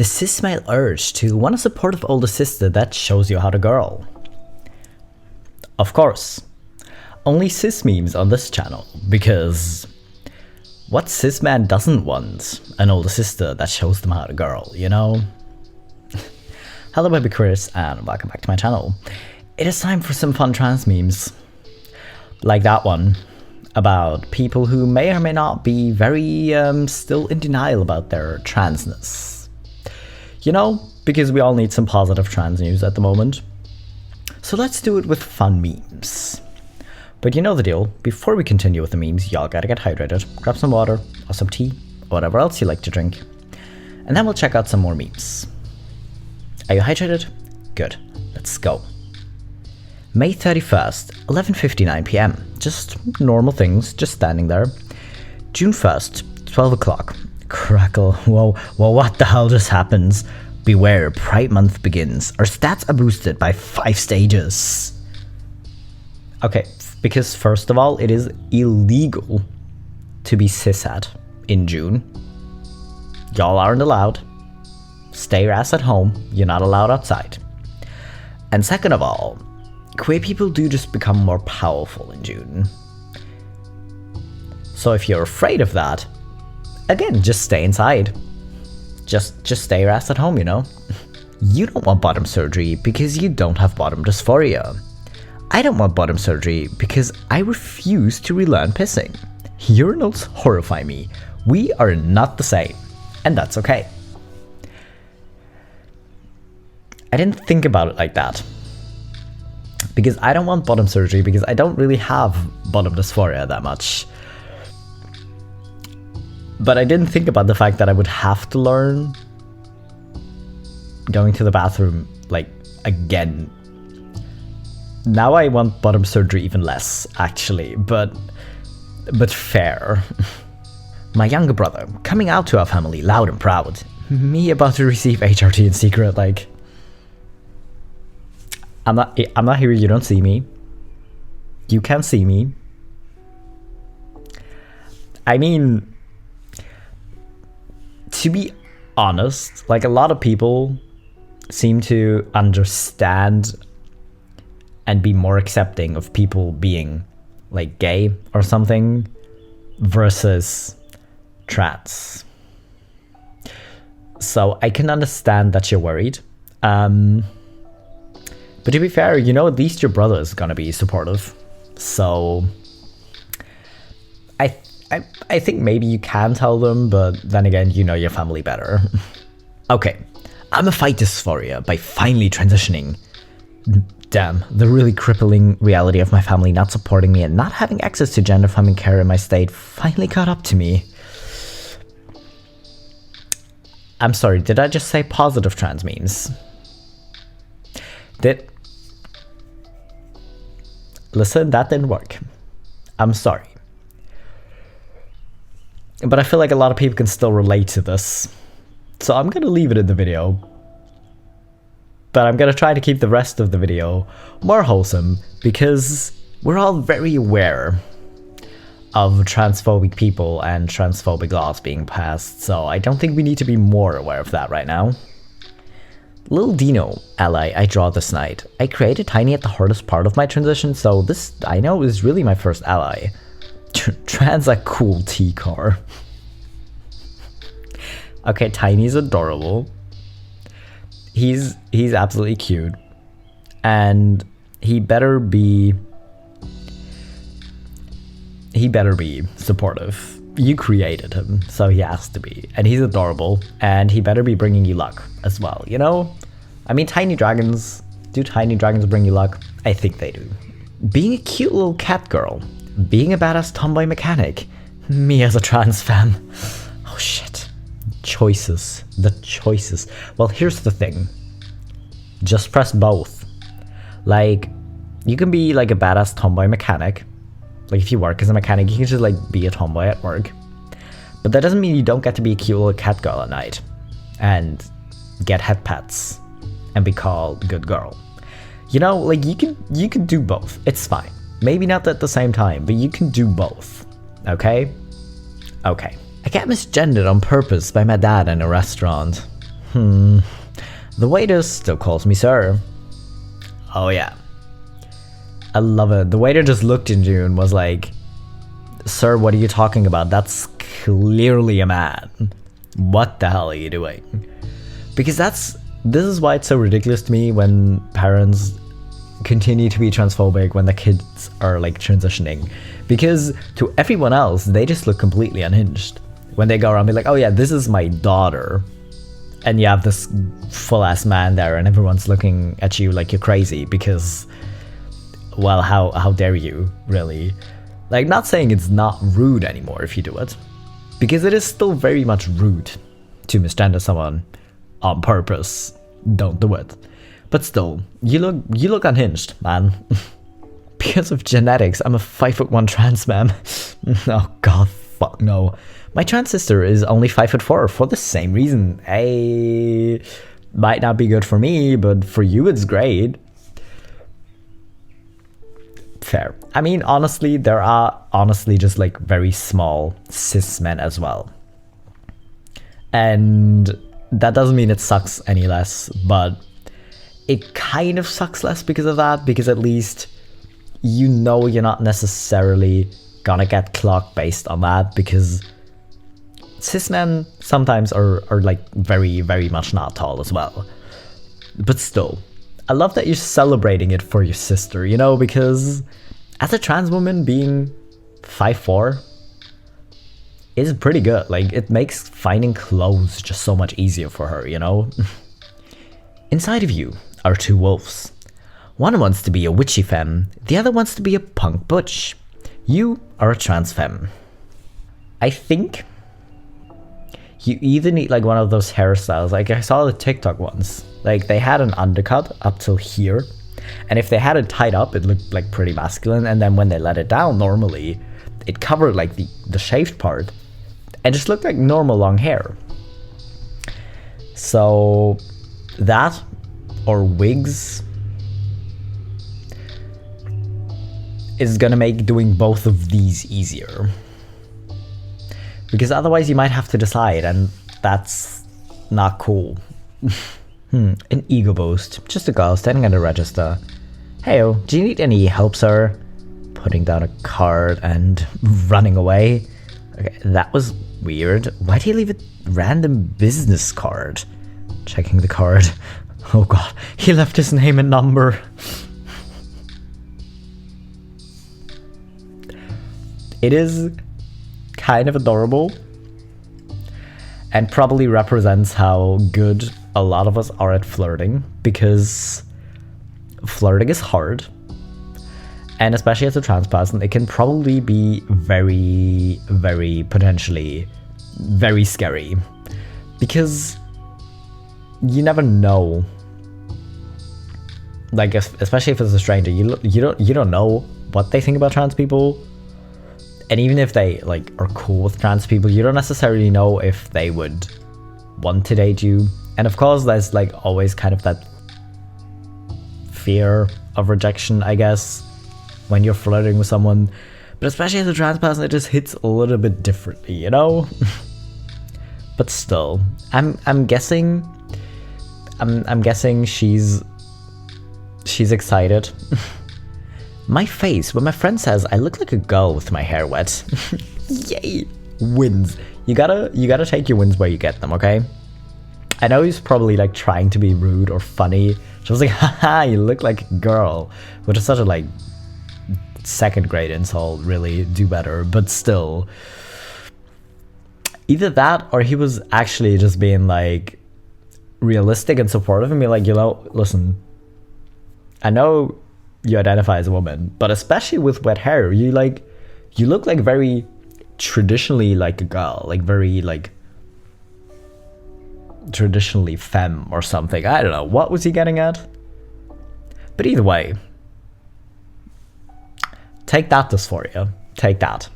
The cis male urge to want a supportive older sister that shows you how to girl. Of course, only cis memes on this channel, because what cis man doesn't want an older sister that shows them how to girl, you know? Hello BabyQueers and welcome back to my channel. It is time for some fun trans memes. Like that one, about people who may or may not be very still in denial about their transness. You know, because we all need some positive trans news at the moment. So let's do it with fun memes. But you know the deal, before we continue with the memes, y'all gotta get hydrated, grab some water, or some tea, or whatever else you like to drink. And then we'll check out some more memes. Are you hydrated? Good, let's go. May 31st, 11:59 PM. Just normal things, just standing there. June 1st, 12 o'clock. Crackle. Whoa, what the hell just happens? Beware, Pride Month begins. Our stats are boosted by 5 stages. Okay, because first of all, it is illegal to be cishet in June. Y'all aren't allowed. Stay your ass at home. You're not allowed outside. And second of all, queer people do just become more powerful in June. So if you're afraid of that, again, just stay inside. Just stay your ass at home, you know? You don't want bottom surgery because you don't have bottom dysphoria. I don't want bottom surgery because I refuse to relearn pissing. Urinals horrify me. We are not the same, and that's okay. I didn't think about it like that. Because I don't want bottom surgery because I don't really have bottom dysphoria that much. But I didn't think about the fact that I would have to learn going to the bathroom, like, again. Now I want bottom surgery even less, actually, but fair. My younger brother, coming out to our family loud and proud. Me about to receive HRT in secret, like... I'm not here, you don't see me. You can't see me. I mean, to be honest, like a lot of people seem to understand and be more accepting of people being like gay or something versus trans. So I can understand that you're worried. But to be fair, you know, at least your brother is gonna be supportive. So I think maybe you can tell them, but then again, you know your family better. Okay, I'm a fight dysphoria by finally transitioning. Damn, the really crippling reality of my family not supporting me and not having access to gender-affirming care in my state finally caught up to me. I'm sorry, did I just say positive trans memes? Listen, that didn't work. I'm sorry. But I feel like a lot of people can still relate to this. So I'm gonna leave it in the video. But I'm gonna try to keep the rest of the video more wholesome, because we're all very aware of transphobic people and transphobic laws being passed, so I don't think we need to be more aware of that right now. Lil Dino, ally I draw this night. I created Tiny at the hardest part of my transition, so this, I know, is really my first ally. Trans a cool T-car. Okay, Tiny's adorable. He's absolutely cute. And he better be supportive. You created him, so he has to be. And he's adorable, and he better be bringing you luck as well, you know? I mean, tiny dragons, do tiny dragons bring you luck? I think they do. Being a cute little cat girl. Being a badass tomboy mechanic. Me as a trans fan. Oh shit. Choices. The choices. Well, here's the thing. Just press both. Like, you can be like a badass tomboy mechanic. Like, if you work as a mechanic, you can just like be a tomboy at work. But that doesn't mean you don't get to be a cute little cat girl at night. And get head pets. And be called good girl. You know, like, you can do both. It's fine. Maybe not at the same time, but you can do both. Okay? Okay. I got misgendered on purpose by my dad in a restaurant. The waiter still calls me sir. Oh yeah. I love it. The waiter just looked into you and was like, sir, what are you talking about? That's clearly a man. What the hell are you doing? Because this is why it's so ridiculous to me when parents continue to be transphobic when the kids are like transitioning. Because to everyone else, they just look completely unhinged. When they go around and be like, oh yeah, this is my daughter. And you have this full ass man there and everyone's looking at you like you're crazy because, well, how dare you, really? Like, not saying it's not rude anymore if you do it, because it is still very much rude to misgender someone on purpose. Don't do it. But still, you look unhinged, man. Because of genetics, I'm a 5'1" trans man. Oh god, fuck no. My trans sister is only 5'4" for the same reason. Hey, might not be good for me, but for you it's great. Fair. I mean, honestly, there are just like very small cis men as well. And that doesn't mean it sucks any less, but it kind of sucks less because of that, because at least you know you're not necessarily gonna get clocked based on that, because cis men sometimes are like very, very much not tall as well. But still, I love that you're celebrating it for your sister, you know, because as a trans woman, being 5'4" is pretty good. Like, it makes finding clothes just so much easier for her, you know? Inside of you are two wolves. One wants to be a witchy femme, the other wants to be a punk butch. You are a trans femme. I think you either need like one of those hairstyles, like I saw the TikTok ones, like they had an undercut up till here, and if they had it tied up it looked like pretty masculine, and then when they let it down normally it covered like the shaved part and just looked like normal long hair. So that or wigs is gonna make doing both of these easier, because otherwise you might have to decide, and that's not cool. An ego boost. Just a girl standing at a register. Heyo, do you need any help, sir? Putting down a card and running away. Okay, that was weird. Why did he leave a random business card? Checking the card. Oh god, he left his name and number. It is kind of adorable and probably represents how good a lot of us are at flirting, because flirting is hard, and especially as a trans person it can probably be very, very potentially very scary, because you never know, like especially if it's a stranger, you don't know what they think about trans people. And even if they like are cool with trans people, you don't necessarily know if they would want to date you. And of course, there's like always kind of that fear of rejection, I guess, when you're flirting with someone. But especially as a trans person, it just hits a little bit differently, you know? But still, I'm guessing she's excited. My face, when my friend says I look like a girl with my hair wet. Yay! Wins. You gotta take your wins where you get them, okay? I know he's probably like trying to be rude or funny. She was like, haha, you look like a girl. Which is such a like second grade insult, really. Do better. But still. Either that or he was actually just being like realistic and supportive and be like, you know, listen, I know you identify as a woman, but especially with wet hair, you look like very traditionally like a girl, like very like traditionally femme or something. I don't know, what was he getting at? But either way, take that dysphoria, take that.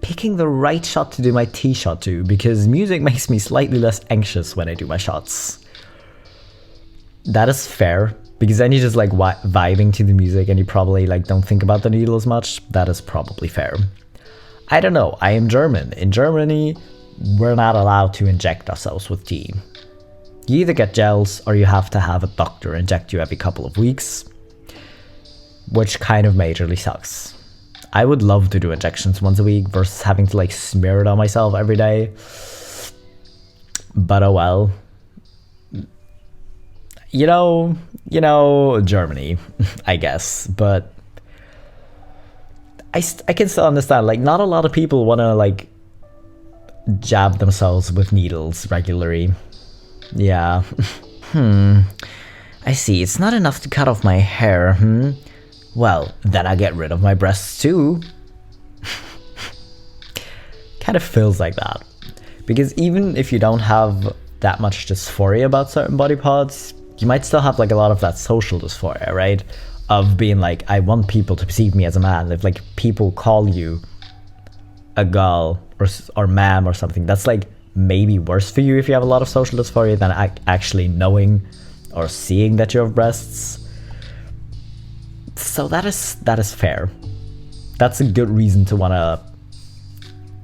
Picking the right shot to do my tea shot to, because music makes me slightly less anxious when I do my shots. That is fair. Because then you're just like vibing to the music and you probably like don't think about the needle as much. That is probably fair. I don't know. I am German. In Germany, we're not allowed to inject ourselves with tea. You either get gels or you have to have a doctor inject you every couple of weeks, which kind of majorly sucks. I would love to do injections once a week versus having to like smear it on myself every day. But oh well. You know, Germany, I guess. But I can still understand, like, not a lot of people want to, like, jab themselves with needles regularly. Yeah. I see, it's not enough to cut off my hair, Well, then I get rid of my breasts too. Kind of feels like that. Because even if you don't have that much dysphoria about certain body parts, you might still have like a lot of that social dysphoria, right? Of being like, I want people to perceive me as a man. If like people call you a girl or ma'am or something, that's like maybe worse for you if you have a lot of social dysphoria than actually knowing or seeing that you have breasts. So that is fair. That's a good reason to want to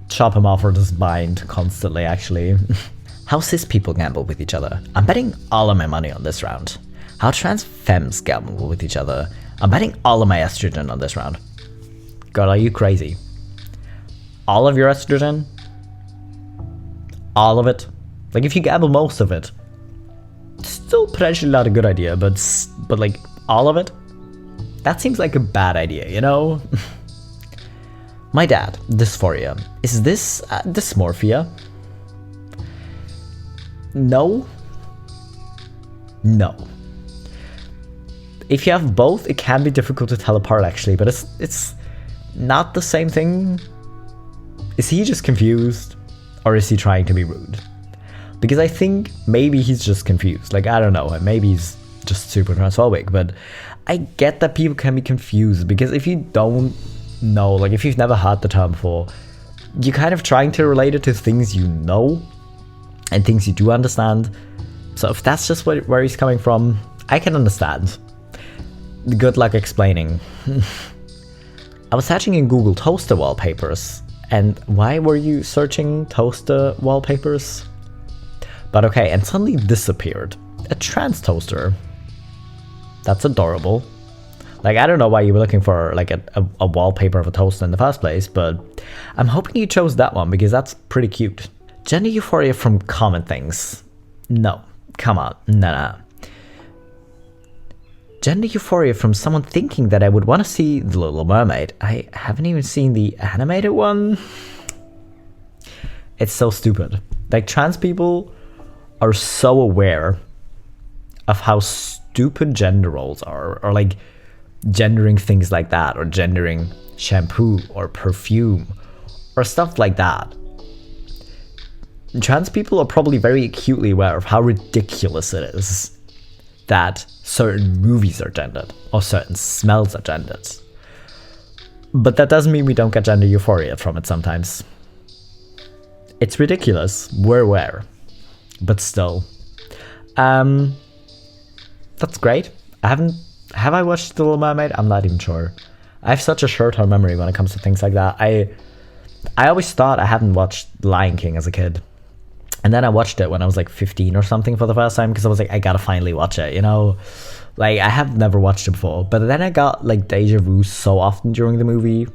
chop him off or just bind constantly, actually. How cis people gamble with each other. I'm betting all of my money on this round. How trans femmes gamble with each other. I'm betting all of my estrogen on this round. God, are you crazy? All of your estrogen? All of it? Like, if you gamble most of it, still potentially not a good idea, but like, all of it? That seems like a bad idea, you know? My dad, dysphoria. Is this dysmorphia? No. No. If you have both, it can be difficult to tell apart actually, but it's not the same thing. Is he just confused? Or is he trying to be rude? Because I think maybe he's just confused. Like, I don't know, maybe he's just super transphobic, but I get that people can be confused because if you don't know, like if you've never heard the term before, you're kind of trying to relate it to things you know and things you do understand. So if that's just where he's coming from, I can understand. Good luck explaining. I was searching in Google toaster wallpapers. And why were you searching toaster wallpapers? But okay, and suddenly this appeared. A trans toaster. That's adorable. Like, I don't know why you were looking for like a wallpaper of a toaster in the first place, but I'm hoping you chose that one because that's pretty cute. Gender euphoria from common things. No, come on, nah. Gender euphoria from someone thinking that I would want to see The Little Mermaid. I haven't even seen the animated one. It's so stupid. Like, trans people are so aware of how stupid gender roles are, or like gendering things like that, or gendering shampoo or perfume or stuff like that. Trans people are probably very acutely aware of how ridiculous it is that certain movies are gendered or certain smells are gendered. But that doesn't mean we don't get gender euphoria from it sometimes. It's ridiculous, we're aware, but still. That's great. Have I watched The Little Mermaid? I'm not even sure. I have such a short-term memory when it comes to things like that. I always thought I hadn't watched Lion King as a kid. And then I watched it when I was like 15 or something for the first time because I was like, I gotta finally watch it, you know? Like, I have never watched it before. But then I got like deja vu so often during the movie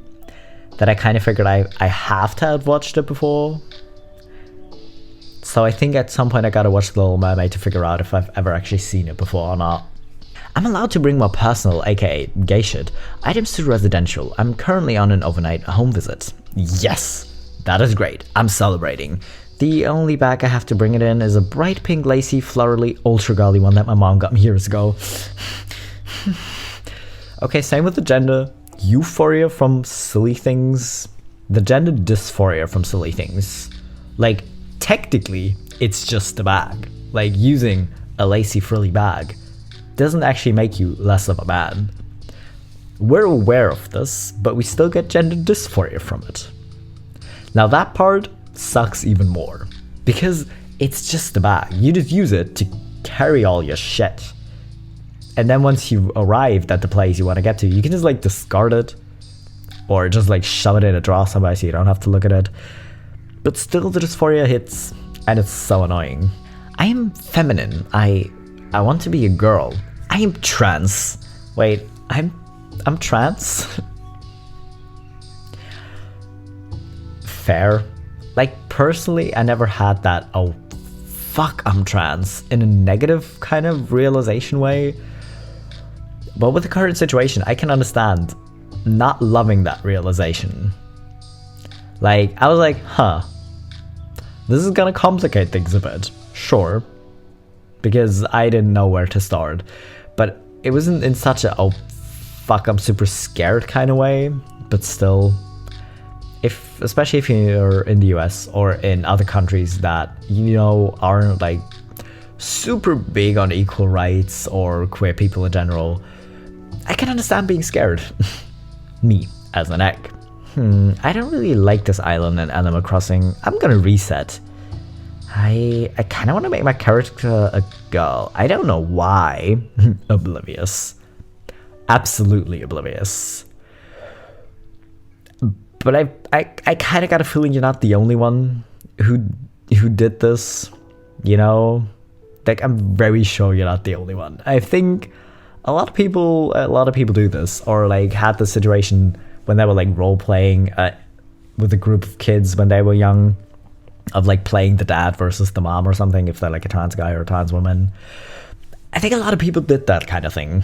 that I kind of figured I have to have watched it before. So I think at some point I gotta watch The Little Mermaid to figure out if I've ever actually seen it before or not. I'm allowed to bring my personal, aka gay shit, items to residential. I'm currently on an overnight home visit. Yes, that is great. I'm celebrating. The only bag I have to bring it in is a bright pink, lacy, florally, ultra girly one that my mom got me years ago. Okay, same with the gender euphoria from silly things. The gender dysphoria from silly things. Like, technically, it's just a bag. Like, using a lacy, frilly bag doesn't actually make you less of a man. We're aware of this, but we still get gender dysphoria from it. Now that part sucks even more, because it's just a bag. You just use it to carry all your shit. And then once you've arrived at the place you want to get to, you can just like discard it, or just like shove it in a drawer somewhere so you don't have to look at it. But still the dysphoria hits, and it's so annoying. I am feminine. I want to be a girl. I am trans. Wait, I'm trans? Fair. Like, personally, I never had that, oh, fuck, I'm trans, in a negative kind of realization way. But with the current situation, I can understand not loving that realization. Like, I was like, huh, this is gonna complicate things a bit, sure, because I didn't know where to start. But it wasn't in such a, oh, fuck, I'm super scared kind of way, but still, especially if you're in the US or in other countries that, you know, aren't like super big on equal rights or queer people in general, I can understand being scared. Me, as an egg. I don't really like this island in Animal Crossing. I'm gonna reset. I kind of want to make my character a girl. I don't know why. Oblivious. Absolutely oblivious. But I kind of got a feeling you're not the only one who did this, you know? Like, I'm very sure you're not the only one. I think a lot of people do this, or like had this situation when they were like role playing with a group of kids when they were young, of like playing the dad versus the mom or something, if they're like a trans guy or a trans woman. I think a lot of people did that kind of thing.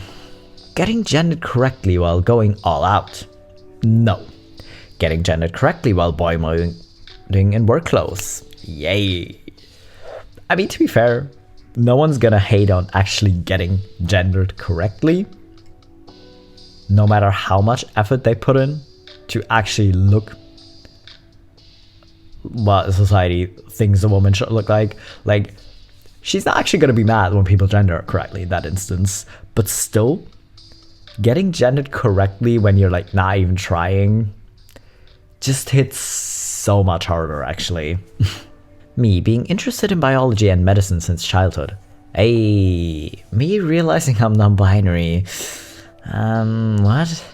Getting gendered correctly while going all out. No. Getting gendered correctly while boy moding in work clothes. Yay. I mean, to be fair, no one's gonna hate on actually getting gendered correctly, no matter how much effort they put in to actually look what society thinks a woman should look like. Like, she's not actually gonna be mad when people gender her correctly in that instance, but still, getting gendered correctly when you're like not even trying just hits so much harder, actually. Me being interested in biology and medicine since childhood. Hey, me realizing I'm non-binary. What?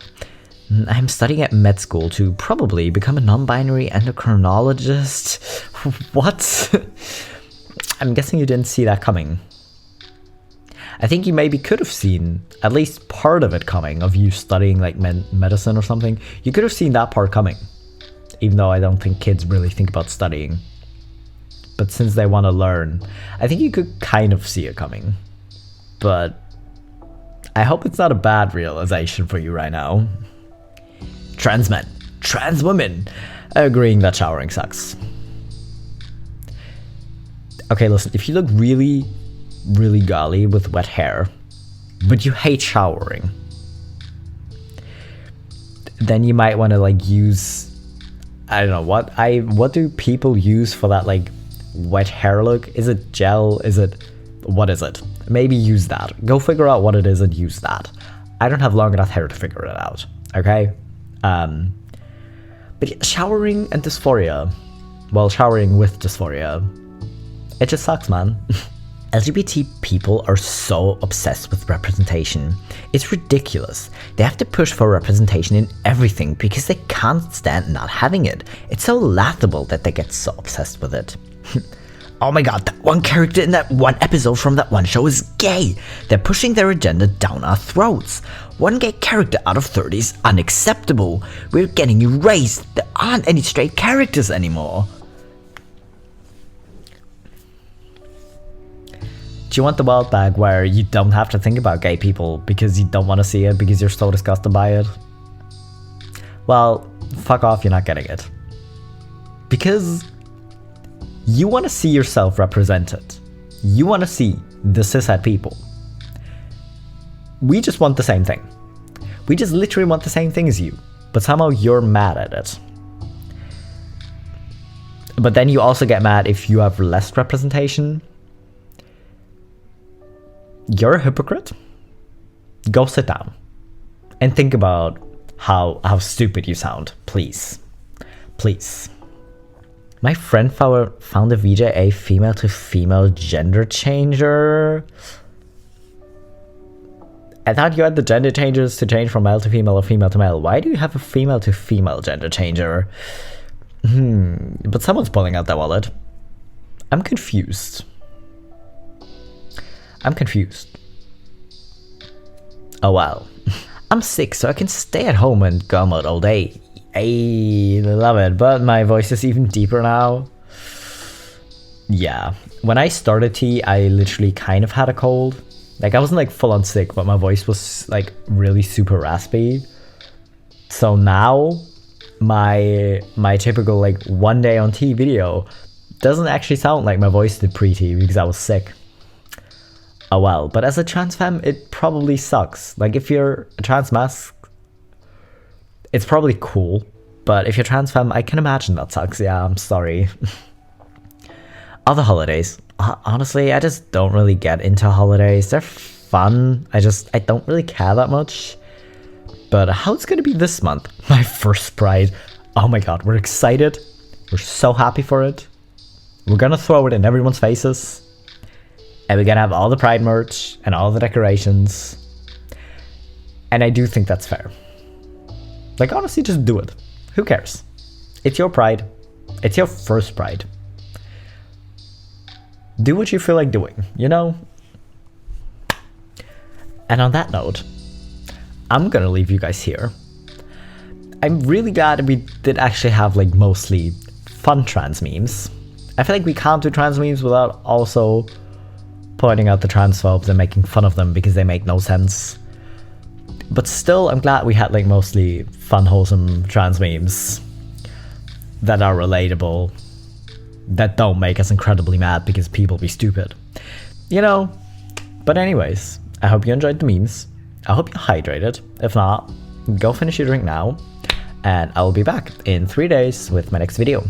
I'm studying at med school to probably become a non-binary endocrinologist. What? I'm guessing you didn't see that coming. I think you maybe could have seen at least part of it coming, of you studying like medicine or something. You could have seen that part coming, even though I don't think kids really think about studying. But since they want to learn, I think you could kind of see it coming. But I hope it's not a bad realization for you right now. Trans men, trans women, agreeing that showering sucks. Okay, listen, if you look really, really girly with wet hair, but you hate showering, then you might want to like use, I don't know, what do people use for that like wet hair look? Is it gel? What is it? Maybe use that. Go figure out what it is and use that. I don't have long enough hair to figure it out, okay? But yeah, showering and dysphoria, well, showering with dysphoria, it just sucks, man. LGBT people are so obsessed with representation. It's ridiculous. They have to push for representation in everything because they can't stand not having it. It's so laughable that they get so obsessed with it. Oh my god, that one character in that one episode from that one show is gay. They're pushing their agenda down our throats. One gay character out of 30 is unacceptable. We're getting erased. There aren't any straight characters anymore. Do you want the world bag where you don't have to think about gay people because you don't want to see it because you're so disgusted by it? Well, fuck off, you're not getting it. Because you want to see yourself represented. You want to see the cishet people. We just want the same thing. We just literally want the same thing as you, but somehow you're mad at it. But then you also get mad if you have less representation. You're a hypocrite. Go sit down and think about how stupid you sound, please. Please. My friend found a VJA female to female gender changer. I thought you had the gender changers to change from male to female or female to male. Why do you have a female to female gender changer? But someone's pulling out their wallet. I'm confused. Oh well. I'm sick, so I can stay at home and go out all day. I love it, but my voice is even deeper now. Yeah, when I started tea, I literally kind of had a cold. Like, I wasn't like full on sick, but my voice was like really super raspy. So now my typical like one day on tea video doesn't actually sound like my voice did pre-tea because I was sick. Oh well, but as a trans femme, it probably sucks. Like, if you're a trans masc, it's probably cool, but if you're trans femme, I can imagine that sucks. Yeah, I'm sorry. Other holidays. Honestly, I just don't really get into holidays. They're fun. I don't really care that much. But how it's gonna be this month? My first Pride. Oh my god, we're excited. We're so happy for it. We're gonna throw it in everyone's faces. And we're gonna have all the Pride merch and all the decorations. And I do think that's fair. Like, honestly, just do it. Who cares? It's your Pride. It's your first Pride. Do what you feel like doing, you know? And on that note, I'm gonna leave you guys here. I'm really glad we did actually have like mostly fun trans memes. I feel like we can't do trans memes without also pointing out the transphobes and making fun of them because they make no sense. But still, I'm glad we had like mostly fun, wholesome trans memes that are relatable, that don't make us incredibly mad because people be stupid. You know? But anyways, I hope you enjoyed the memes. I hope you're hydrated. If not, go finish your drink now. And I'll be back in 3 days with my next video.